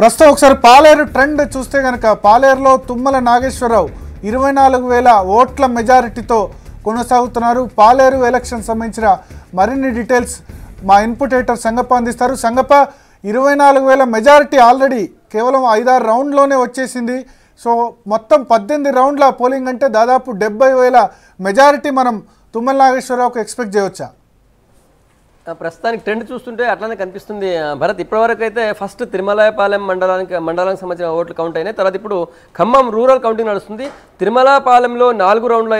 ప్రస్తుతం ఒకసారి పాలేరు ట్రెండ్ చూస్తే కనుక పాలేరులో తుమ్మల నాగేశ్వరరావు 24,000 ఓట్ల మెజారిటీతో కొనసాగుతున్నారు. పాలేరు ఎలక్షన్ సంబంధించిన మరిన్ని డీటెయిల్స్ మా ఇన్పుట్ ఎడిటర్ సంగప్ప అందిస్తారు. సంగప్ప, 24,000 మెజారిటీ ఆల్రెడీ కేవలం 5-6 రౌండ్లోనే వచ్చేసింది. సో మొత్తం 18 రౌండ్ల పోలింగ్ అంటే దాదాపు 70,000 మెజారిటీ మనం తుమ్మల నాగేశ్వరరావుకు ఎక్స్పెక్ట్ చేయవచ్చా? ప్రస్తుతానికి ట్రెండ్ చూస్తుంటే అట్లానే కనిపిస్తుంది భరత్. ఇప్పటివరకు అయితే ఫస్ట్ తిరుమలాయపాలెం మండలానికి సంబంధించిన ఓట్లు కౌంట్ అయినాయి. తర్వాత ఇప్పుడు ఖమ్మం రూరల్ కౌంటింగ్ నడుస్తుంది. తిరుమలాపాలెంలో 4 రౌండ్లు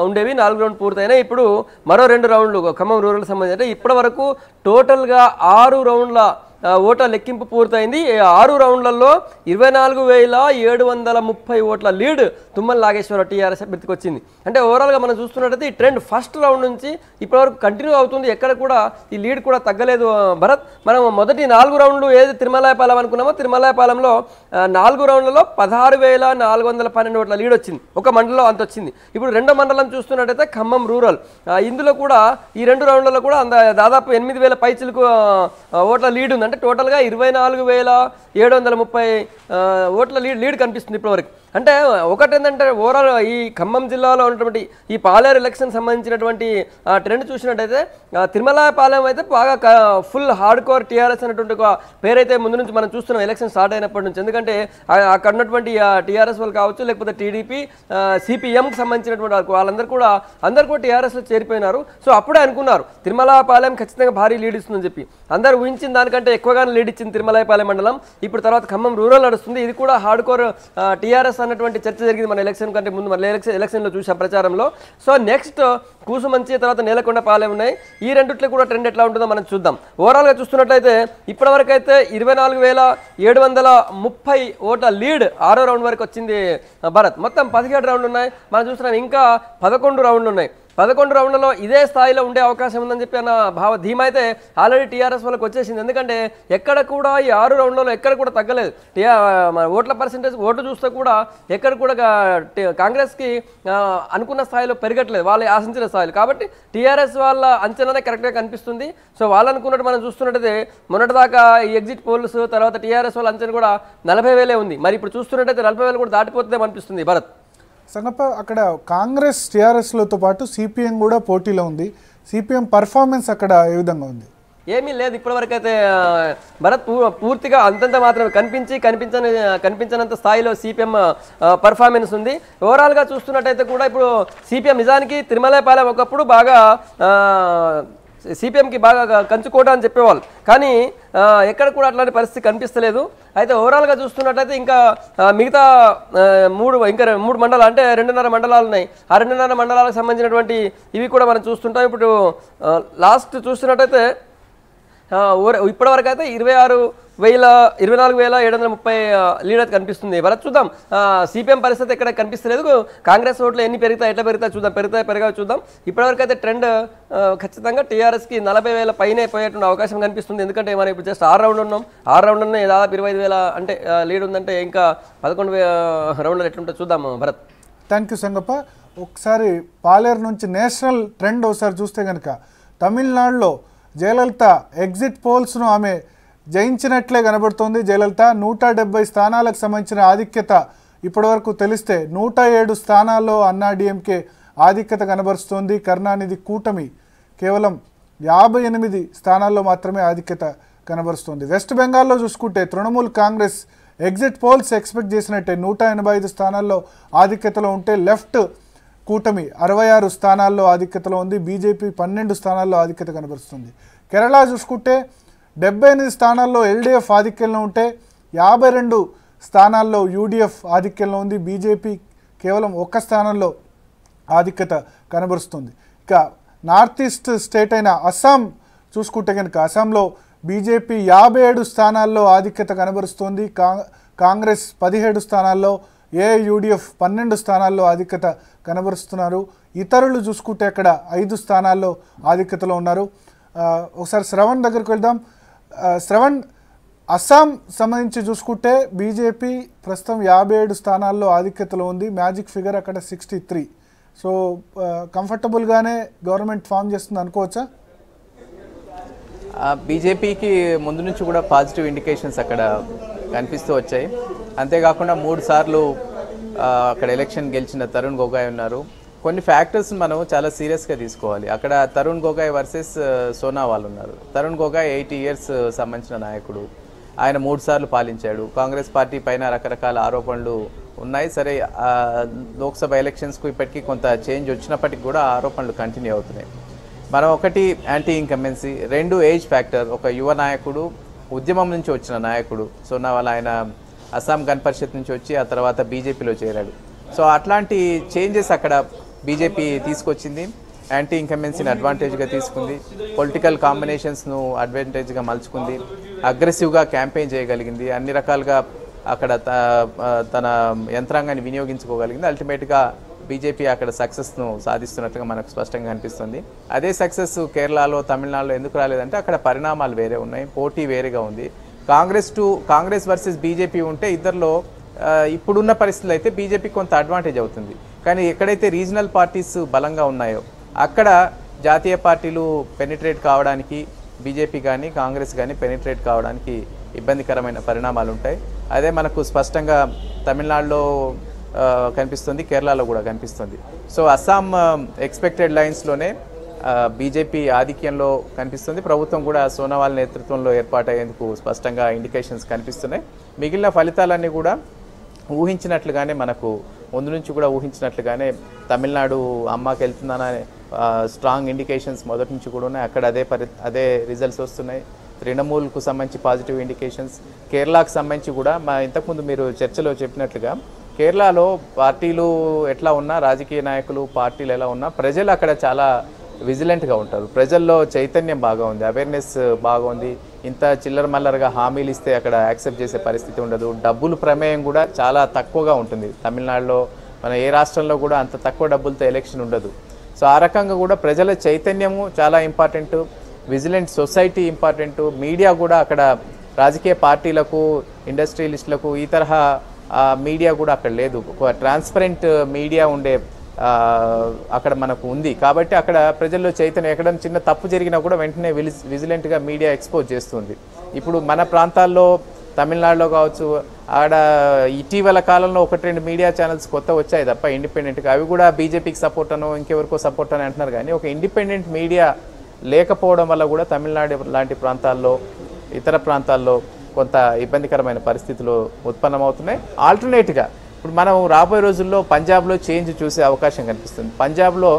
ఉండేవి, 4 రౌండ్లు పూర్తయినాయి. ఇప్పుడు మరో 2 రౌండ్లు ఖమ్మం రూరల్ సంబంధించి అంటే ఇప్పటి వరకు టోటల్గా 6 రౌండ్ల ఓట్ల లెక్కింపు పూర్తయింది. 6 రౌండ్లలో 24,730 ఓట్ల లీడ్ తుమ్మల నాగేశ్వరరావు టీఆర్ఎస్ అభ్యర్థికి వచ్చింది. అంటే ఓవరాల్గా మనం చూస్తున్నట్టయితే ఈ ట్రెండ్ ఫస్ట్ రౌండ్ నుంచి ఇప్పటివరకు కంటిన్యూ అవుతుంది. ఎక్కడ కూడా ఈ లీడ్ కూడా తగ్గలేదు భరత్. మనం మొదటి 4 రౌండ్లు ఏది తిరుమలాయపాలెం అనుకున్నామో తిరుమలాయపాలెంలో 4 రౌండ్లలో 16,412 ఓట్ల లీడ్ వచ్చింది. ఒక మండలంలో అంత వచ్చింది. ఇప్పుడు రెండో మండలం చూస్తున్నట్టయితే ఖమ్మం రూరల్, ఇందులో కూడా ఈ 2 రౌండ్లలో కూడా దాదాపు 8,000 పైచిలకు ఓట్ల లీడ్ ఉంది. అంటే టోటల్గా 24,730 ఓట్ల లీడ్ కనిపిస్తుంది ఇప్పటివరకు. అంటే ఒకటి ఏంటంటే ఓవరాల్ ఈ ఖమ్మం జిల్లాలో ఉన్నటువంటి ఈ పాలేరు ఎలక్షన్ సంబంధించినటువంటి ట్రెండ్ చూసినట్టయితే తిరుమలాపాలెం అయితే బాగా ఫుల్ హార్డ్ కోర్ టీఆర్ఎస్ అనేటువంటి ఒక పేరైతే ముందు నుంచి మనం చూస్తున్నాం ఎలక్షన్ స్టార్ట్ అయినప్పటి నుంచి. ఎందుకంటే అక్కడ ఉన్నటువంటి టీఆర్ఎస్ వాళ్ళు కావచ్చు, లేకపోతే టీడీపీ సిపిఎంకి సంబంధించినటువంటి వాళ్ళందరూ కూడా టీఆర్ఎస్లో చేరిపోయినారు. సో అప్పుడే అనుకున్నారు తిరుమలాపాలెం ఖచ్చితంగా భారీ లీడ్ ఇస్తుందని చెప్పి. అందరూ ఊహించిన దానికంటే ఎక్కువగానే లీడ్ ఇచ్చింది తిరుమలాపాలెం మండలం. ఇప్పుడు తర్వాత ఖమ్మం రూరల్ నడుస్తుంది. ఇది కూడా హార్డ్ కోర్ టీఆర్ఎస్ అన్నటువంటి చర్చ జరిగింది మన ఎలక్షన్ కంటే ముందు. మన ఎలక్షన్లో చూసాం ప్రచారంలో. సో నెక్స్ట్ కూసుమంచి, తర్వాత నేలకొండ పాలెం ఉన్నాయి. ఈ రెండిట్లో కూడా ట్రెండ్ ఎట్లా ఉంటుందో మనం చూద్దాం. ఓవరాల్గా చూస్తున్నట్లయితే ఇప్పటివరకు అయితే 24,730 ఓట్ల లీడ్ 6వ రౌండ్ వరకు వచ్చింది భరత్. మొత్తం 17 రౌండ్లు ఉన్నాయి. మనం చూస్తున్నాం ఇంకా 11 రౌండ్లు ఉన్నాయి. 11 రౌండ్లలో ఇదే స్థాయిలో ఉండే అవకాశం ఉందని చెప్పి అన్న ధీమా అయితే ఆల్రెడీ టీఆర్ఎస్ వాళ్ళకి వచ్చేసింది. ఎందుకంటే ఎక్కడ కూడా ఈ 6 రౌండ్లలో ఎక్కడ కూడా తగ్గలేదు. ఓట్ల పర్సెంటేజ్ ఓట్లు చూస్తే కూడా ఎక్కడ కూడా కాంగ్రెస్కి అనుకున్న స్థాయిలో పెరగట్లేదు, వాళ్ళు ఆశించిన స్థాయిలో. కాబట్టి టీఆర్ఎస్ వాళ్ళ అంచనానే కరెక్ట్గా కనిపిస్తుంది. సో వాళ్ళు అనుకున్నట్టు మనం చూస్తున్నట్టయితే మొన్నటిదాకా ఈ ఎగ్జిట్ పోల్స్ తర్వాత టీఆర్ఎస్ వాళ్ళ అంచనా కూడా 40,000 ఉంది. మరి ఇప్పుడు చూస్తున్నట్టయితే 40,000 కూడా దాటిపోతుందేమో అనిపిస్తుంది భరత్. సంగప్ప, అక్కడ కాంగ్రెస్ టీఆర్ఎస్లతో పాటు సిపిఎం కూడా పోటీలో ఉంది. సిపిఎం పర్ఫార్మెన్స్ అక్కడ ఏ విధంగా ఉంది? ఏమీ లేదు ఇప్పటివరకు అయితే భరత్. పూర్తిగా అంతంత మాత్రమే కనిపించనంత స్థాయిలో సిపిఎం పర్ఫార్మెన్స్ ఉంది. ఓవరాల్గా చూస్తున్నట్టయితే కూడా ఇప్పుడు సిపిఎం నిజానికి తిరుమలాయపాలెం ఒకప్పుడు బాగా సిపిఎంకి బాగా కంచుకోట అని చెప్పేవాళ్ళు, కానీ ఎక్కడ కూడా అట్లాంటి పరిస్థితి కనిపిస్తలేదు. అయితే ఓవరాల్గా చూస్తున్నట్లయితే ఇంకా మిగతా 3 మండలాలు అంటే 2.5 మండలాలు ఉన్నాయి. ఆ 2.5 మండలాలకు సంబంధించినటువంటి ఇవి కూడా మనం చూస్తుంటాం. ఇప్పుడు లాస్ట్ చూస్తున్నట్టయితే ఇప్పటివరకు అయితే 24,730 లీడ్ అయితే కనిపిస్తుంది. భరత్ చూద్దాం సిపిఎం పరిస్థితి ఎక్కడ కనిపిస్తలేదు. కాంగ్రెస్ ఓట్లు ఎన్ని పెరుగుతాయి, ఎట్లా పెరుగుతాయి చూద్దాం. పెరగా చూద్దాం. ఇప్పటివరకు అయితే ట్రెండ్ ఖచ్చితంగా టీఆర్ఎస్కి 40,000 పైనే పోయేటువంటి అవకాశం కనిపిస్తుంది. ఎందుకంటే మనం ఇప్పుడు జస్ట్ 6 రౌండ్ ఉన్నాం. 6 రౌండ్ ఉన్నాయి, దాదాపు 25,000 అంటే లీడ్ ఉందంటే ఇంకా 11 రౌండ్లు ఎట్లుంటే చూద్దాం భరత్. Thank you Sangappa. ఒకసారి పాలేరు నుంచి నేషనల్ ట్రెండ్ ఒకసారి చూస్తే కనుక తమిళనాడులో జయలలిత ఎగ్జిట్ పోల్స్ను ఆమె జయించినట్లే కనబడుతోంది. జయలలిత 170 స్థానాలకు సంబంధించిన ఆధిక్యత ఇప్పటివరకు తెలిస్తే 107 స్థానాల్లో అన్నాడీఎంకే ఆధిక్యత కనబరుస్తోంది. కరుణానిధి కూటమి కేవలం 58 స్థానాల్లో మాత్రమే ఆధిక్యత కనబరుస్తోంది. వెస్ట్ బెంగాల్లో చూసుకుంటే Trinamool Congress exit polls expect చేసినట్టే 185 స్థానాల్లో ఆధిక్యతలో ఉంటే లెఫ్ట్ కూటమి 66 స్థానాల్లో ఆధిక్యతలో ఉంది. బీజేపీ 12 స్థానాల్లో ఆధిక్యత కనబరుస్తుంది. కేరళ చూసుకుంటే 78 స్థానాల్లో ఎల్డీఎఫ్ ఆధిక్యంలో ఉంటే 52 స్థానాల్లో యూడీఎఫ్ ఆధిక్యంలో ఉంది. బీజేపీ కేవలం 1 స్థానంలో ఆధిక్యత కనబరుస్తుంది. ఇక నార్త్ ఈస్ట్ స్టేట్ అయిన అస్సాం చూసుకుంటే కనుక అస్సాంలో బీజేపీ 57 స్థానాల్లో ఆధిక్యత కనబరుస్తోంది. కాంగ్రెస్ 17 స్థానాల్లో, ఏఐయూడీఎఫ్ 12 స్థానాల్లో ఆధిక్యత కనబరుస్తున్నారు. ఇతరులు చూసుకుంటే అక్కడ 5 స్థానాల్లో ఆధిక్యతలో ఉన్నారు. ఒకసారి శ్రవణ్ దగ్గరికి వెళ్దాం. శ్రవణ్, అస్సాం సంబంధించి చూసుకుంటే బీజేపీ ప్రస్తుతం 57 స్థానాల్లో ఆధిక్యతలో ఉంది. మ్యాజిక్ ఫిగర్ అక్కడ 63. సో కంఫర్టబుల్గానే గవర్నమెంట్ ఫామ్ చేస్తుంది అనుకోవచ్చా? బీజేపీకి ముందు నుంచి కూడా పాజిటివ్ ఇండికేషన్స్ అక్కడ కనిపిస్తూ వచ్చాయి. అంతేకాకుండా 3 సార్లు అక్కడ ఎలక్షన్ గెలిచిన తరుణ్ గొగోయ్ ఉన్నారు. కొన్ని ఫ్యాక్టర్స్ మనం చాలా సీరియస్గా తీసుకోవాలి. అక్కడ తరుణ్ గొగోయ్ వర్సెస్ సోనావాల్ ఉన్నారు. తరుణ్ గొగోయ్ 80 years సంబంధించిన నాయకుడు. ఆయన 3 సార్లు పాలించాడు. కాంగ్రెస్ పార్టీ పైన రకరకాల ఆరోపణలు ఉన్నాయి. సరే, లోక్సభ ఎలక్షన్స్కు ఇప్పటికీ కొంత చేంజ్ వచ్చినప్పటికీ కూడా ఆరోపణలు కంటిన్యూ అవుతున్నాయి. మనం ఒకటి యాంటీ ఇన్కంబెన్సీ, 2 ఏజ్ ఫ్యాక్టర్. ఒక యువ నాయకుడు, ఉద్యమం నుంచి వచ్చిన నాయకుడు సోనావాల్. ఆయన అస్సాం గణ పరిషత్ నుంచి వచ్చి ఆ తర్వాత బీజేపీలో చేరాడు. సో అట్లాంటి చేంజెస్ అక్కడ బీజేపీ తీసుకొచ్చింది. యాంటీ ఇన్కంబెన్సీని అడ్వాంటేజ్గా తీసుకుంది. పొలిటికల్ కాంబినేషన్స్ను అడ్వాంటేజ్గా మలుచుకుంది. అగ్రెసివ్గా క్యాంపెయిన్ చేయగలిగింది. అన్ని రకాలుగా అక్కడ తన యంత్రాంగాన్ని వినియోగించుకోగలిగింది. అల్టిమేట్గా బీజేపీ అక్కడ సక్సెస్ను సాధిస్తున్నట్టుగా మనకు స్పష్టంగా అనిపిస్తుంది. అదే సక్సెస్ కేరళలో, తమిళనాడులో ఎందుకు రాలేదంటే అక్కడ పరిణామాలు వేరే ఉన్నాయి, పోటీ వేరేగా ఉంది. కాంగ్రెస్ వర్సెస్ బీజేపీ ఉంటే ఇద్దరిలో ఇప్పుడున్న పరిస్థితులు అయితే బీజేపీ కొంత అడ్వాంటేజ్ అవుతుంది. కానీ ఎక్కడైతే రీజనల్ పార్టీస్ బలంగా ఉన్నాయో అక్కడ జాతీయ పార్టీలు పెనిట్రేట్ కావడానికి, బీజేపీ కానీ కాంగ్రెస్ కానీ పెనిట్రేట్ కావడానికి ఇబ్బందికరమైన పరిణామాలు ఉంటాయి. అదే మనకు స్పష్టంగా తమిళనాడులో కనిపిస్తుంది, కేరళలో కూడా కనిపిస్తుంది. సో అస్సాం ఎక్స్పెక్టెడ్ లైన్స్లోనే బీజేపీ ఆధిక్యంలో కనిపిస్తుంది. ప్రభుత్వం కూడా సోనోవాల్ నేతృత్వంలో ఏర్పాటయ్యేందుకు స్పష్టంగా ఇండికేషన్స్ కనిపిస్తున్నాయి. మిగిలిన ఫలితాలన్నీ కూడా ఊహించినట్లుగానే, మనకు ముందు నుంచి కూడా ఊహించినట్లుగానే తమిళనాడు అమ్మాకి వెళ్తుందనే స్ట్రాంగ్ ఇండికేషన్స్ మొదటి నుంచి కూడా ఉన్నాయి. అక్కడ అదే రిజల్ట్స్ వస్తున్నాయి. తృణమూల్కు సంబంధించి పాజిటివ్ ఇండికేషన్స్, కేరళకు సంబంధించి కూడా ఇంతకుముందు మీరు చర్చలో చెప్పినట్లుగా కేరళలో పార్టీలు ఎట్లా ఉన్నా, రాజకీయ నాయకులు పార్టీలు ఎలా ఉన్నా, ప్రజలు అక్కడ చాలా విజిలెంట్గా ఉంటారు. ప్రజల్లో చైతన్యం బాగా ఉంది, అవేర్నెస్ బాగా ఉంది. ఇంత చిల్లర మల్లరగా హామీలు ఇస్తే అక్కడ యాక్సెప్ట్ చేసే పరిస్థితి ఉండదు. డబ్బులు ప్రమేయం కూడా చాలా తక్కువగా ఉంటుంది. తమిళనాడులో మన ఏ రాష్ట్రంలో కూడా అంత తక్కువ డబ్బులతో ఎలక్షన్ ఉండదు. సో ఆ రకంగా కూడా ప్రజల చైతన్యము చాలా important, vigilant society important. Media కూడా అక్కడ రాజకీయ పార్టీలకు, ఇండస్ట్రియలిస్టులకు ఈ తరహా మీడియా కూడా అక్కడ లేదు. ఒక ట్రాన్స్పరెంట్ మీడియా ఉండే అక్కడ మనకు ఉంది. కాబట్టి అక్కడ ప్రజల్లో చైతన్యం, ఎక్కడైనా చిన్న తప్పు జరిగినా కూడా వెంటనే విజిలెంట్గా మీడియా ఎక్స్పోజ్ చేస్తుంది. ఇప్పుడు మన ప్రాంతాల్లో తమిళనాడులో కావచ్చు, ఆడ ఇటీవల కాలంలో 1-2 మీడియా ఛానల్స్ కొత్త వచ్చాయి తప్ప ఇండిపెండెంట్గా, అవి కూడా బీజేపీకి సపోర్ట్ అనో ఇంకెవరికో సపోర్ట్ అని అంటున్నారు. కానీ ఒక ఇండిపెండెంట్ మీడియా లేకపోవడం వల్ల కూడా తమిళనాడు లాంటి ప్రాంతాల్లో, ఇతర ప్రాంతాల్లో కొంత ఇబ్బందికరమైన పరిస్థితులు ఉత్పన్నమవుతున్నాయి. ఆల్టర్నేట్గా ఇప్పుడు మనం రాబోయే రోజుల్లో పంజాబ్లో చేంజ్ చూసే అవకాశం కనిపిస్తుంది. పంజాబ్లో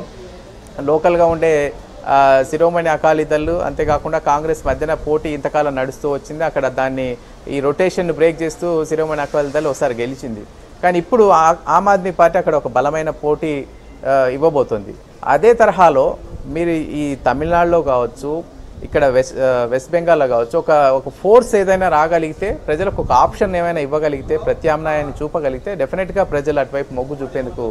లోకల్గా ఉండే శిరోమణి అకాలీదళ్, అంతేకాకుండా కాంగ్రెస్ మధ్యన పోటీ ఇంతకాలం నడుస్తూ వచ్చింది. అక్కడ దాన్ని ఈ రొటేషన్ బ్రేక్ చేస్తూ శిరోమణి అకాలీదళ్ ఒకసారి గెలిచింది. కానీ ఇప్పుడు ఆమ్ ఆద్మీ పార్టీ అక్కడ ఒక బలమైన పోటీ ఇవ్వబోతుంది. అదే తరహాలో మీరు ఈ తమిళనాడులో కావచ్చు, ఇక్కడ వెస్ట్ బెంగాల్లో కావచ్చు, ఒక ఫోర్స్ ఏదైనా రాగలిగితే, ప్రజలకు ఒక ఆప్షన్ ఏమైనా ఇవ్వగలిగితే, ప్రత్యామ్నాయాన్ని చూపగలిగితే డెఫినెట్గా ప్రజలు అటువైపు మొగ్గు చూపేందుకు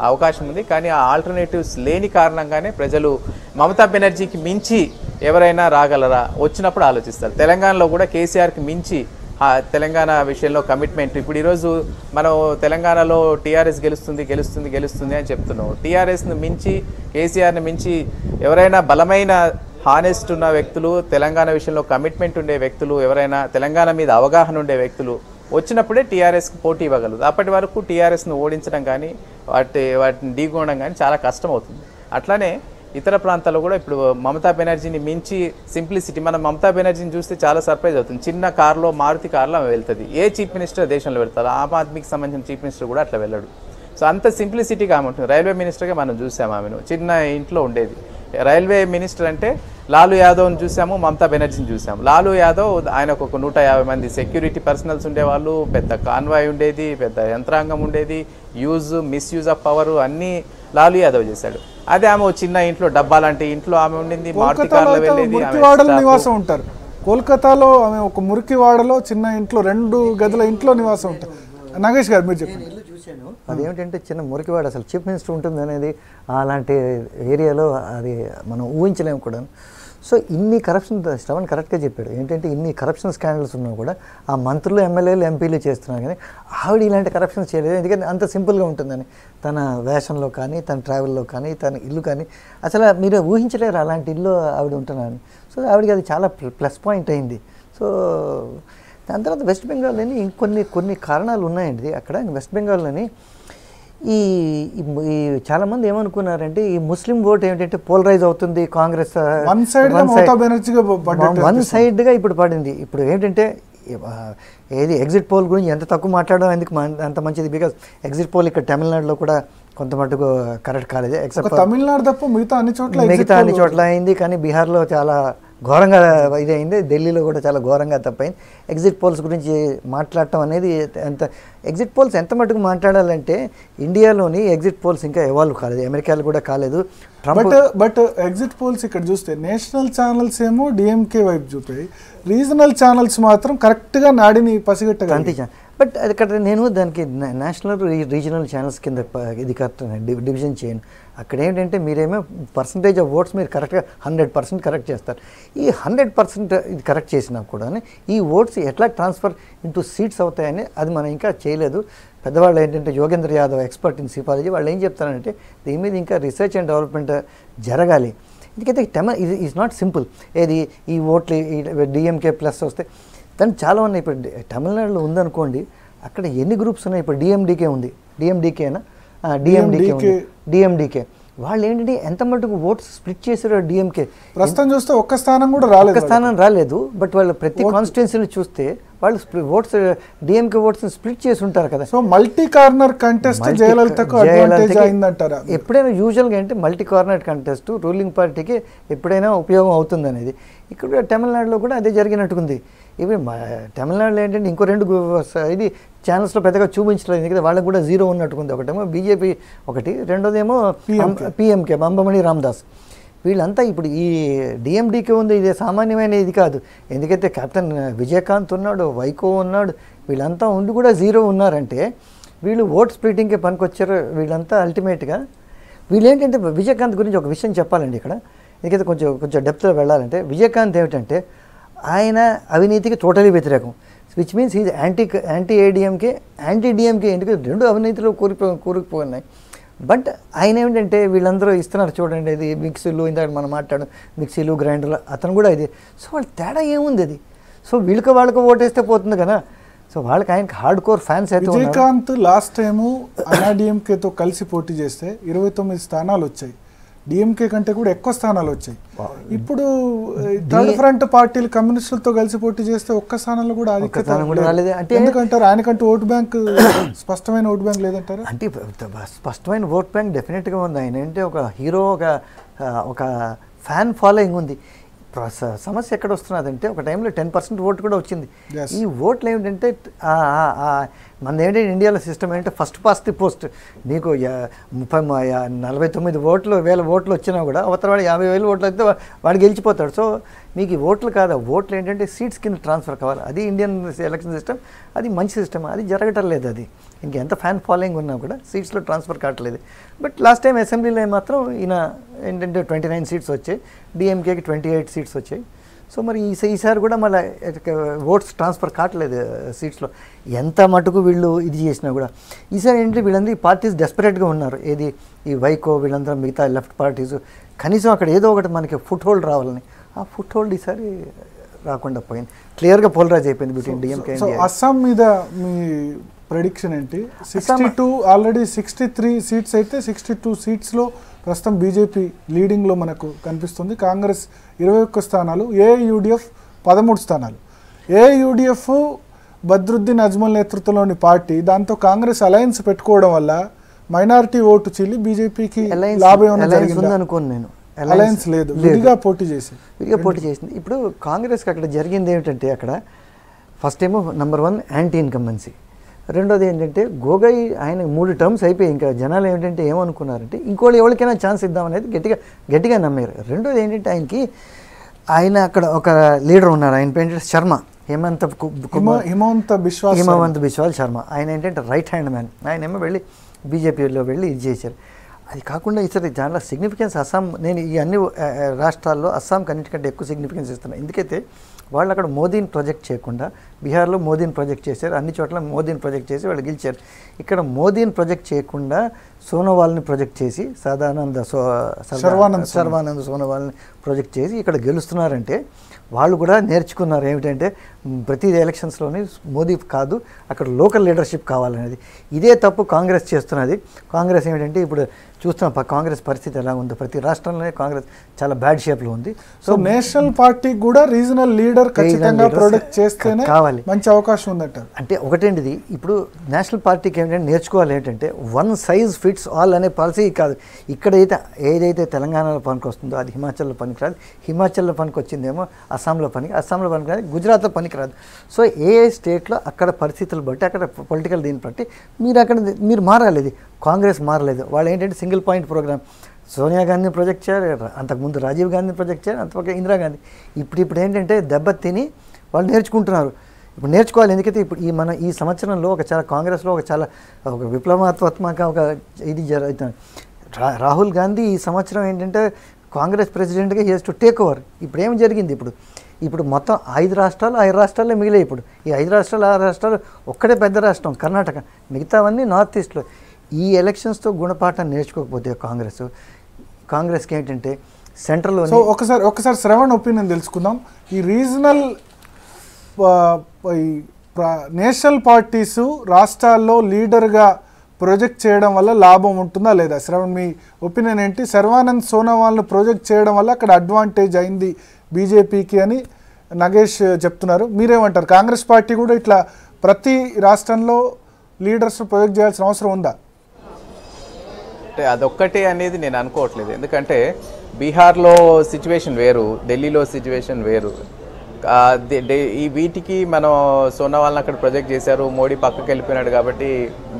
అవకాశం ఉంది. కానీ ఆ ఆల్టర్నేటివ్స్ లేని కారణంగానే ప్రజలు మమతా బెనర్జీకి మించి ఎవరైనా రాగలరా, వచ్చినప్పుడు ఆలోచిస్తారు. తెలంగాణలో కూడా కేసీఆర్కి మించి తెలంగాణ విషయంలో కమిట్మెంట్. ఇప్పుడు ఈరోజు మనం తెలంగాణలో టీఆర్ఎస్ గెలుస్తుంది అని చెప్తున్నాం. టీఆర్ఎస్ను మించి, కేసీఆర్ని మించి ఎవరైనా బలమైన హానెస్ట్ ఉన్న వ్యక్తులు, తెలంగాణ విషయంలో కమిట్మెంట్ ఉండే వ్యక్తులు, ఎవరైనా తెలంగాణ మీద అవగాహన ఉండే వ్యక్తులు వచ్చినప్పుడే టీఆర్ఎస్కి పోటీ ఇవ్వగలదు. అప్పటి వరకు టీఆర్ఎస్ను ఓడించడం కానీ వాటిని ఢీకొనడం కానీ చాలా కష్టం అవుతుంది. అట్లానే ఇతర ప్రాంతాల్లో కూడా ఇప్పుడు మమతా బెనర్జీని మించి సింప్లిసిటీ, మనం మమతా బెనర్జీని చూస్తే చాలా సర్ప్రైజ్ అవుతుంది. చిన్న కారులో, మారుతి కారులో ఆమె వెళ్తుంది. ఏ చీఫ్ మినిస్టర్ దేశంలో వెళ్తారు? ఆమ్ ఆద్మీకి సంబంధించిన చీఫ్ మినిస్టర్ కూడా అట్లా వెళ్ళడు. సో అంత సింప్లిసిటీగా ఆమె ఉంటుంది. రైల్వే మినిస్టర్గా మనం చూసాము ఆమెను, చిన్న ఇంట్లో ఉండేది. రైల్వే మినిస్టర్ అంటే లాలూ యాదవ్ని చూసాము, మమతా బెనర్జీని చూసాము. లాలూ యాదవ్ ఆయనకు ఒక 150 మంది సెక్యూరిటీ పర్సనల్స్ ఉండేవాళ్ళు, పెద్ద కాన్వాయ్ ఉండేది, పెద్ద యంత్రాంగం ఉండేది, మిస్యూజ్ ఆఫ్ పవర్ అన్నీ లాలూ యాదవ్ చేశాడు. అదే ఆమె చిన్న ఇంట్లో, డబ్బా లాంటి ఇంట్లో ఆమె ఉండింది, మారుతి కార్లో వెళ్ళేది. నివాసం ఉంటారు కోల్కతాలో ఆమె, ఒక మురికివాడలో చిన్న ఇంట్లో, 2 గదుల ఇంట్లో నివాసం ఉంటారు. నాగేష్ గారు మీరు చెప్పండి. ఇల్లు చూశాను, అదేమిటంటే చిన్న మురికివాడ, అసలు చీఫ్ మినిస్టర్ ఉంటుంది అనేది అలాంటి ఏరియాలో అది మనం ఊహించలేము కూడా. సో ఇన్ని కరప్షన్, శ్రవణ్ కరెక్ట్గా చెప్పాడు. ఏంటంటే ఇన్ని కరప్షన్ స్కాండల్స్ ఉన్నా కూడా ఆ మంత్రులు, ఎమ్మెల్యేలు, ఎంపీలు చేస్తున్నారు. కానీ ఆవిడ ఇలాంటి కరప్షన్స్ చేయలేదు. ఎందుకంటే అంత సింపుల్గా ఉంటుందని, తన వేషంలో కానీ, తన ట్రావెల్లో కానీ, తన ఇల్లు కానీ అసలు మీరు ఊహించలేరు అలాంటి ఇల్లు ఆవిడ ఉంటున్నారని. సో ఆవిడకి అది చాలా ప్లస్ పాయింట్ అయింది. సో దాని తర్వాత వెస్ట్ బెంగాల్లోని కొన్ని కారణాలు ఉన్నాయండి అక్కడ. వెస్ట్ బెంగాల్లోని ఈ చాలామంది ఏమనుకున్నారంటే ఈ ముస్లిం ఓట్ ఏమిటంటే పోలరైజ్ అవుతుంది, కాంగ్రెస్ వన్ సైడ్గా ఇప్పుడు పడింది. ఇప్పుడు ఏంటంటే ఏది ఎగ్జిట్ పోల్ గురించి ఎంత తక్కువ మాట్లాడడం ఎందుకు అంత మంచిది, బికాజ్ ఎగ్జిట్ పోల్ ఇక్కడ తమిళనాడులో కూడా కొంత మటుకు కరెక్ట్ కాలేదు, ఎక్సెప్ట్ తమిళనాడు తప్ప మిగతా అన్ని చోట్ల అయింది. కానీ బీహార్లో చాలా ఘోరంగా ఇది అయింది, ఢిల్లీలో కూడా చాలా ఘోరంగా తప్పైంది. ఎగ్జిట్ పోల్స్ గురించి మాట్లాడటం అనేది ఎగ్జిట్ పోల్స్ ఎంత మటుకు మాట్లాడాలంటే ఇండియాలోని ఎగ్జిట్ పోల్స్ ఇంకా ఎవాల్వ్ కాలేదు, అమెరికాలో కూడా కాలేదు. బట్ ఎగ్జిట్ పోల్స్ ఇక్కడ చూస్తే నేషనల్ ఛానల్స్ ఏమో డిఎంకే వైపు చూపాయి, రీజనల్ ఛానల్స్ మాత్రం కరెక్ట్గా నాడిని పసిగట్టగలిగాయి. బట్ ఇక్కడ నేను దానికి నేషనల్ రీజనల్ ఛానల్స్ కింద ఇది కరెక్ట్ డివిజన్ చేయను. అక్కడ ఏంటంటే మీరేమో పర్సంటేజ్ ఆఫ్ ఓట్స్ మీరు కరెక్ట్గా 100% కరెక్ట్ చేస్తారు. ఈ 100% ఇది కరెక్ట్ చేసినా కూడా ఈ ఓట్స్ ఎట్లా ట్రాన్స్ఫర్ ఇంటూ సీట్స్ అవుతాయని అది మనం ఇంకా చేయలేదు. పెద్దవాళ్ళు ఏంటంటే యోగేంద్ర యాదవ్ ఎక్స్పర్ట్ ఇన్ సిపాలజీ, వాళ్ళు ఏం చెప్తారంటే దీని మీద ఇంకా రీసెర్చ్ అండ్ డెవలప్మెంట్ జరగాలి. ఎందుకంటే ఈజ్ నాట్ సింపుల్. ఏది ఈ ఓట్లు డిఎంకే ప్లస్ వస్తే దానికి చాలా ఉన్నాయి. ఇప్పుడు తమిళనాడులో ఉందనుకోండి, అక్కడ ఎన్ని గ్రూప్స్ ఉన్నాయి? ఇప్పుడు డిఎండికే ఉంది, డిఎండికే వాళ్ళు ఏంటంటే ఎంత మటుకు ఓట్స్ స్ప్లిట్ చేశారో డిఎంకే ప్రస్తుతం చూస్తే ఒక్క స్థానం రాలేదు. బట్ వాళ్ళు ప్రతి కాన్స్టిట్యున్సీని చూస్తే వాళ్ళు ఓట్స్ డిఎంకే ఓట్స్ స్ప్లిట్ చేసి ఉంటారు కదా. సో మల్టీ కార్నర్ కంటెస్ట్ జయలలితకు అడ్వాంటేజ్ అయిందంటారా? ఎప్పుడైనా యూజువల్గా అంటే మల్టీ కార్నర్ కంటెస్ట్ రూలింగ్ పార్టీకి ఎప్పుడైనా ఉపయోగం అవుతుంది అనేది. ఇక్కడ తమిళనాడులో కూడా అదే జరిగినట్టుకుంది. ఇవి తమిళనాడులో ఏంటంటే ఇంకో 2 ఇది ఛానల్స్లో పెద్దగా చూపించలేదు, ఎందుకంటే వాళ్ళకి కూడా 0 ఉన్నట్టుకుంది. ఒకటేమో బీజేపీ ఒకటి, రెండోదేమో పిఎంకే అంబమణి రామదాస్. వీళ్ళంతా ఇప్పుడు ఈ డిఎండికే ఉంది, ఇదే సామాన్యమైన ఇది కాదు. ఎందుకైతే కెప్టెన్ విజయకాంత్ ఉన్నాడు, వైకో ఉన్నాడు, వీళ్ళంతా ఉండి కూడా 0 ఉన్నారంటే వీళ్ళు ఓట్ స్ప్లిటింగ్కి పనికొచ్చారు వీళ్ళంతా. అల్టిమేట్గా వీళ్ళు ఏంటంటే విజయకాంత్ గురించి ఒక విషయం చెప్పాలండి ఇక్కడ, ఎందుకైతే కొంచెం డెప్త్లో వెళ్ళాలంటే విజయకాంత్ ఏమిటంటే ఆయన అవినీతికి టోటలీ వ్యతిరేకం, which means is anti ADMK anti DMK, ఎందుకంటే 2 అవినీతిలో కూరుకుపోయినాయి. బట్ ఆయన ఏమిటంటే వీళ్ళందరూ ఇస్తున్నారు చూడండి, ఇది మిక్సీలు, ఇందాక మనం మాట్లాడు మిక్సీలు గ్రైండర్లు, అతను కూడా ఇది. సో వాళ్ళ తేడా ఏముంది అది? సో వాళ్ళకి ఓటేస్తే పోతుంది కదా. సో వాళ్ళకి ఆయనకి హార్డ్ కోర్ ఫ్యాన్స్ అయితే. విజయకాంత్ లాస్ట్ టైము అన్నాడీఎంకేతో కలిసి పోటీ చేస్తే 29 స్థానాలు వచ్చాయి, డిఎంకే కంటే కూడా ఎక్కువ స్థానాలు వచ్చాయి. ఇప్పుడు థర్డ్ ఫ్రంట్ పార్టీలు కమ్యూనిస్టులతో కలిసి పోటీ చేస్తే ఒక్క స్థానంలో కూడా ఆధిక్యత ఎందుకంటారు? ఆయనకంటూ ఓటు బ్యాంక్ స్పష్టమైన ఓటు బ్యాంక్ లేదంటారు? అంటే స్పష్టమైన ఓట్ బ్యాంక్ డెఫినెట్గా ఉంది. ఆయన అంటే ఒక హీరో, ఒక ఫ్యాన్ ఫాలోయింగ్ ఉంది. సమస్య ఎక్కడ వస్తున్నదంటే ఒక టైంలో 10% ఓటు కూడా వచ్చింది. ఈ ఓట్లు ఏమిటంటే మన ఏంటంటే ఇండియాలో సిస్టమ్ ఏంటంటే ఫస్ట్ పాస్ ది పోస్ట్. నీకు 49 ఓట్లు 1000 ఓట్లు వచ్చినా కూడా అవతల వాడు 50,000 ఓట్లు అయితే వాడు గెలిచిపోతాడు. సో మీకు ఈ ఓట్లు కాదు, ఓట్లు ఏంటంటే సీట్స్ కింద ట్రాన్స్ఫర్ కావాలి. అది ఇండియన్ ఎలక్షన్ సిస్టమ్, అది మంచి సిస్టమ్, అది జరగటం లేదు. అది ఇంకెంత ఫ్యాన్ ఫాలోయింగ్ ఉన్నా కూడా సీట్స్లో ట్రాన్స్ఫర్ కావట్లేదు. బట్ లాస్ట్ టైం అసెంబ్లీలో మాత్రం ఈయన ఏంటంటే 29 సీట్స్ వచ్చాయి, డిఎంకేకి 28 సీట్స్ వచ్చాయి. సో మరి ఈసారి కూడా మళ్ళీ ఓట్స్ ట్రాన్స్ఫర్ కావట్లేదు సీట్స్లో, ఎంత మటుకు వీళ్ళు ఇది చేసినా కూడా. ఈసారి ఏంటంటే వీళ్ళందరూ పార్టీస్ డెస్పరేట్గా ఉన్నారు. ఏది ఈ వైకో వీళ్ళందరూ మిగతా లెఫ్ట్ పార్టీస్ కనీసం అక్కడ ఏదో ఒకటి మనకి ఫుట్ హోల్డ్ రావాలని, ఆ ఫుట్ హోల్డ్ ఈసారి రాకుండా పోయింది. క్లియర్గా పోలరైజ్ అయిపోయింది బిట్వీన్ డిఎంకే. అస్సాం మీద మీ ప్రెడిక్షన్ ఏంటి? 62 ఆల్రెడీ 63 సీట్స్ అయితే 62 సీట్స్లో ప్రస్తుతం బీజేపీ లీడింగ్లో మనకు కనిపిస్తుంది. కాంగ్రెస్ 21 స్థానాలు, ఏఐయుడిఎఫ్ 13 స్థానాలు. ఏఐయుడిఎఫ్ బద్రుద్దీన్ అజ్మల్ నేతృత్వంలోని పార్టీ, దాంతో కాంగ్రెస్ అలయన్స్ పెట్టుకోవడం వల్ల మైనారిటీ ఓటు చెల్లి బీజేపీకి లాభం అనుకోను నేను. అలయన్స్ లేదు, విడిగా పోటీ చేసింది. ఇప్పుడు కాంగ్రెస్కి అక్కడ జరిగింది ఏమిటంటే అక్కడ ఫస్ట్ ఏమో నెంబర్ 1 యాంటీ ఇన్కంబెన్సీ, రెండోది ఏంటంటే గోగోయ్ ఆయన 3 టర్మ్స్ అయిపోయి ఇంకా జనాలు ఏంటంటే ఏమనుకున్నారంటే ఇంకోళ్ళు ఎవరికైనా ఛాన్స్ ఇద్దామనేది గట్టిగా నమ్మారు. రెండోది ఏంటంటే ఆయన అక్కడ ఒక లీడర్ ఉన్నారు, ఆయన ఏంటంటే శర్మ, హిమవంత్ బిశ్వాల్ శర్మ. ఆయన ఏంటంటే రైట్ హ్యాండ్ మ్యాన్. ఆయన ఏమో వెళ్ళి బీజేపీలో వెళ్ళి ఇది చేశారు. అది కాకుండా ఈసారి చాలా సిగ్నిఫికెన్స్ అస్సాం, నేను ఈ అన్ని రాష్ట్రాల్లో అస్సాంకి అన్నిటికంటే ఎక్కువ సిగ్నిఫికెన్స్ ఇస్తున్నాను. ఎందుకైతే వాళ్ళు అక్కడ మోదీని ప్రొజెక్ట్ చేయకుండా బీహార్లో మోదీని ప్రొజెక్ట్ చేశారు, అన్ని చోట్ల మోదీని ప్రొజెక్ట్ చేసి వాళ్ళు గెలిచారు. ఇక్కడ మోదీని ప్రొజెక్ట్ చేయకుండా సోనోవాల్ని ప్రొజెక్ట్ చేసి సర్వానంద్ సోనోవాల్ని ప్రొజెక్ట్ చేసి ఇక్కడ గెలుస్తున్నారంటే వాళ్ళు కూడా నేర్చుకున్నారు ఏమిటంటే ప్రతి ఎలక్షన్స్లోని మోదీ కాదు, అక్కడ లోకల్ లీడర్షిప్ కావాలనేది. ఇదే తప్పు కాంగ్రెస్ చేస్తున్నది. కాంగ్రెస్ ఏమిటంటే ఇప్పుడు చూస్తున్నాం కాంగ్రెస్ పరిస్థితి ఎలా ఉందో, ప్రతి రాష్ట్రంలోనే కాంగ్రెస్ చాలా బ్యాడ్ షేప్లో ఉంది. సో నేషనల్ పార్టీకి కూడా రీజనల్ లీడర్ ఖచ్చితంగా ప్రొడక్ట్ చేస్తేనే కావాలి, మంచి అవకాశం ఉందంటారు. అంటే ఒకటేంటిది ఇప్పుడు నేషనల్ పార్టీకి ఏంటంటే నేర్చుకోవాలి ఏంటంటే వన్ సైజ్ ఫిట్స్ ఆల్ అనే పాలసీ కాదు. ఇక్కడైతే ఏదైతే తెలంగాణలో పనికి వస్తుందో అది హిమాచల్లో పనికిరాదు, హిమాచల్లో పనికి వచ్చిందేమో అస్సాంలో పనికిరాదు, గుజరాత్లో పనికిరాదు. సో ఏ స్టేట్లో అక్కడ పరిస్థితులు బట్టి అక్కడ పొలిటికల్ దీన్ని బట్టి మీరు మారాలి. ఇది కాంగ్రెస్ మారలేదు. వాళ్ళు ఏంటంటే సింగిల్ పాయింట్ ప్రోగ్రామ్ సోనియా గాంధీని ప్రొజెక్ట్ చేయాలి, అంతకుముందు రాజీవ్ గాంధీని ప్రొజెక్ట్ చేయాలి, అంతపక్క ఇందిరాగాంధీ. ఇప్పుడు ఏంటంటే దెబ్బ తిని వాళ్ళు నేర్చుకుంటున్నారు. ఇప్పుడు నేర్చుకోవాలి. ఎందుకైతే ఇప్పుడు ఈ సంవత్సరంలో కాంగ్రెస్లో ఒక విప్లవాత్మక ఒక ఇది జరుగుతుంది. రాహుల్ గాంధీ ఈ సంవత్సరం ఏంటంటే కాంగ్రెస్ ప్రెసిడెంట్గా he has to take over. ఇప్పుడు ఏం జరిగింది, ఇప్పుడు మొత్తం 5 రాష్ట్రాల్లో మిగిలే. ఇప్పుడు ఈ 5 రాష్ట్రాలు 6 రాష్ట్రాలు ఒక్కడే పెద్ద రాష్ట్రం కర్ణాటక, మిగతావన్నీ నార్త్ ఈస్ట్లో. ఈ ఎలక్షన్స్తో గుణపాఠం నేర్చుకోకపోతే కాంగ్రెస్కి ఏంటంటే సెంట్రల్లో. సో ఒకసారి శ్రవణ్ ఒపీనియన్ తెలుసుకుందాం. ఈ రీజనల్ నేషనల్ పార్టీసు రాష్ట్రాల్లో లీడర్గా ప్రొజెక్ట్ చేయడం వల్ల లాభం ఉంటుందా లేదా? శ్రవణ్, మీ ఒపీనియన్ ఏంటి? సర్వానంద్ సోనోవాల్ను ప్రొజెక్ట్ చేయడం వల్ల అక్కడ అడ్వాంటేజ్ అయింది బీజేపీకి అని నగేష్ చెప్తున్నారు. మీరేమంటారు? కాంగ్రెస్ పార్టీ కూడా ఇట్లా ప్రతి రాష్ట్రంలో లీడర్స్ ప్రొజెక్ట్ చేయాల్సిన అవసరం ఉందా? అంటే అదొక్కటే అనేది నేను అనుకోవట్లేదు. ఎందుకంటే బీహార్లో సిచ్యువేషన్ వేరు, ఢిల్లీలో సిచ్యువేషన్ వేరు. ఈ వీటికి మనం సోనోవాల్ని అక్కడ ప్రొజెక్ట్ చేశారు, మోడీ పక్కకి వెళ్ళిపోయినాడు కాబట్టి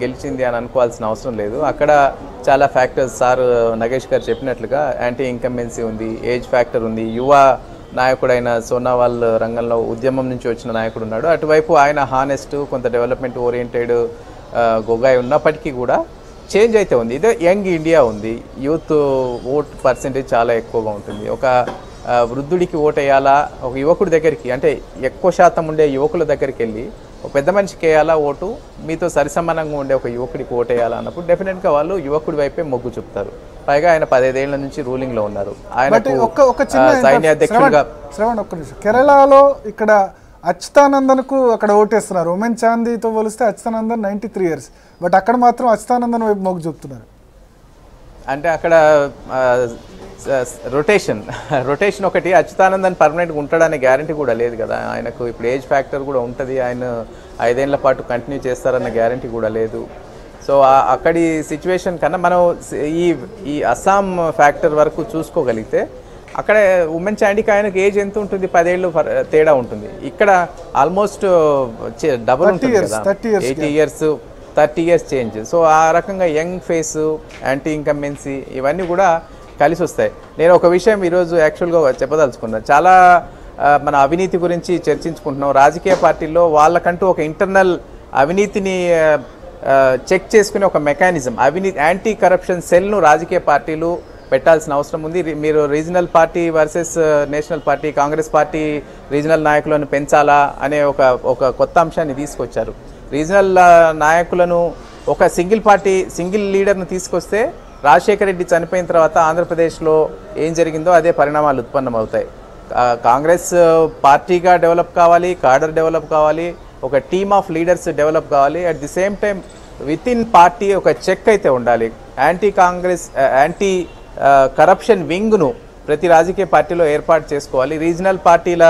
గెలిచింది అని అనుకోవాల్సిన అవసరం లేదు. అక్కడ చాలా ఫ్యాక్టర్స్ సార్ నగేష్ గారు చెప్పినట్లుగా యాంటీ ఇన్కంబెన్సీ ఉంది, ఏజ్ ఫ్యాక్టర్ ఉంది, యువ నాయకుడైన సోనోవాల్ రంగంలో ఉద్యమం నుంచి వచ్చిన నాయకుడు ఉన్నాడు. అటువైపు ఆయన హానెస్ట్, కొంత డెవలప్మెంట్ ఓరియంటెడ్ గొగాయ్ ఉన్నప్పటికీ కూడా చేంజ్ అయితే ఉంది. ఇదే యంగ్ ఇండియా ఉంది, యూత్ ఓట్ పర్సెంటేజ్ చాలా ఎక్కువగా ఉంటుంది. ఒక వృద్ధుడికి ఓటు వేయాలా, ఒక యువకుడి దగ్గరికి అంటే ఎక్కువ శాతం ఉండే యువకుల దగ్గరికి వెళ్ళి ఒక పెద్ద మనిషికి వేయాలా ఓటు, మీతో సరిసమానంగా ఉండే ఒక యువకుడికి ఓటు వేయాలా అన్నప్పుడు డెఫినెట్గా వాళ్ళు యువకుడి వైపే మొగ్గు చూపుతారు. పైగా ఆయన 15 ఏళ్ల నుంచి రూలింగ్లో ఉన్నారు. ఆయన సైన్యాధ్యక్షుడిగా. కేరళలో ఇక్కడ అచ్యుతానందన్కు అక్కడ ఓటేస్తున్నారు. ఉమెన్ చాందీతో పోలిస్తే అచ్యుతానందన్ 93 years, బట్ అక్కడ మాత్రం అచ్యుతానందన్ వైపు మొగ్గు చూపుతున్నారు. అంటే అక్కడ రొటేషన్ ఒకటి. అచ్యుతానందన్ పర్మనెంట్గా ఉంటాడనే గ్యారంటీ కూడా లేదు కదా ఆయనకు. ఇప్పుడు ఏజ్ ఫ్యాక్టర్ కూడా ఉంటుంది, ఆయన 5 ఏళ్ల పాటు కంటిన్యూ చేస్తారన్న గ్యారంటీ కూడా లేదు. సో అక్కడి సిచ్యువేషన్ కన్నా మనం ఈ అస్సాం ఫ్యాక్టర్ వరకు చూసుకోగలిగితే అక్కడ ఉమెన్ చాండీకి ఆయనకు ఏజ్ ఎంత ఉంటుంది, 10 ఏళ్ళు తేడా ఉంటుంది. ఇక్కడ ఆల్మోస్ట్ డబుల్ ఉంటుంది కదా, 80 years 30 years చేంజ్. సో ఆ రకంగా యంగ్ ఫేస్, యాంటీ ఇన్కంబెన్సీ ఇవన్నీ కూడా కలిసి వస్తాయి. నేను ఒక విషయం ఈరోజు యాక్చువల్గా చెప్పదలుచుకున్నాను. చాలా మన అవినీతి గురించి చర్చించుకుంటున్నాం. రాజకీయ పార్టీల్లో వాళ్ళకంటూ ఒక ఇంటర్నల్ అవినీతిని చెక్ చేసుకునే ఒక మెకానిజం, యాంటీ కరప్షన్ సెల్ను రాజకీయ పార్టీలు పెట్టాల్సిన అవసరం ఉంది. మీరు regional party versus national party, Congress party regional నాయకులను పెంచాలా అనే ఒక కొత్త అంశాన్ని తీసుకొచ్చారు. రీజనల్ నాయకులను ఒక సింగిల్ లీడర్ను తీసుకొస్తే రాజశేఖర రెడ్డి చనిపోయిన తర్వాత ఆంధ్రప్రదేశ్లో ఏం జరిగిందో అదే పరిణామాలు ఉత్పన్నమవుతాయి. కాంగ్రెస్ పార్టీగా డెవలప్ కావాలి, కాడర్ డెవలప్ కావాలి, ఒక టీమ్ ఆఫ్ లీడర్స్ డెవలప్ కావాలి. At the same time with in party ఒక చెక్ అయితే ఉండాలి. యాంటీ కరప్షన్ వింగ్ను ప్రతి రాజకీయ పార్టీలో ఏర్పాటు చేసుకోవాలి. రీజనల్ పార్టీల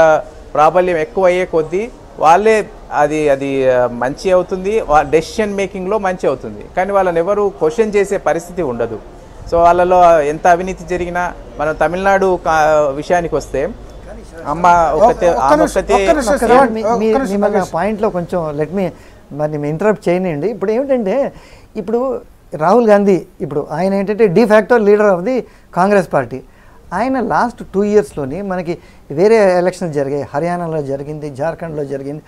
ప్రాబల్యం ఎక్కువ అయ్యే కొద్దీ వాళ్ళే అది మంచి అవుతుంది, డెసిషన్ మేకింగ్లో మంచి అవుతుంది. కానీ వాళ్ళని ఎవరు క్వశ్చన్ చేసే పరిస్థితి ఉండదు. సో వాళ్ళలో ఎంత అవినీతి జరిగినా, మనం తమిళనాడు విషయానికి వస్తే పాయింట్లో కొంచెం మరి ఇంటరప్ట్ చేయనండి. ఇప్పుడు ఏమిటంటే ఇప్పుడు రాహుల్ గాంధీ ఆయన ఏంటంటే de facto leader of the Congress party. ఆయన లాస్ట్ 2 yearsలోని మనకి వేరే ఎలక్షన్స్ జరిగాయి. హర్యానాలో జరిగింది, జార్ఖండ్లో జరిగింది,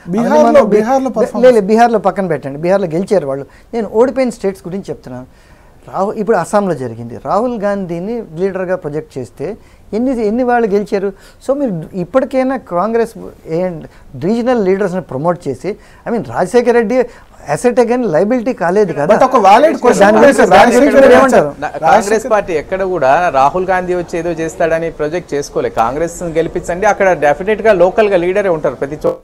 బీహార్లో పక్కన పెట్టండి, బీహార్లో గెలిచారు వాళ్ళు. నేను ఓడిపోయిన స్టేట్స్ గురించి చెప్తున్నాను. ఇప్పుడు అస్సాంలో జరిగింది. రాహుల్ గాంధీని లీడర్గా ప్రొజెక్ట్ చేస్తే ఎన్ని వాళ్ళు గెలిచారు? సో మీరు ఇప్పటికైనా కాంగ్రెస్ రీజనల్ లీడర్స్ని ప్రమోట్ చేసి, Rajasekhara Reddy asset again liability కాలేదు కదా. కాంగ్రెస్ పార్టీ ఎక్కడ కూడా రాహుల్ గాంధీ వచ్చి ఏదో చేస్తాడని ప్రొజెక్ట్ చేసుకోలేదు. కాంగ్రెస్ గెలిపించండి, అక్కడ డెఫినెట్ గా లోకల్ గా లీడరే ఉంటారు ప్రతి చోట.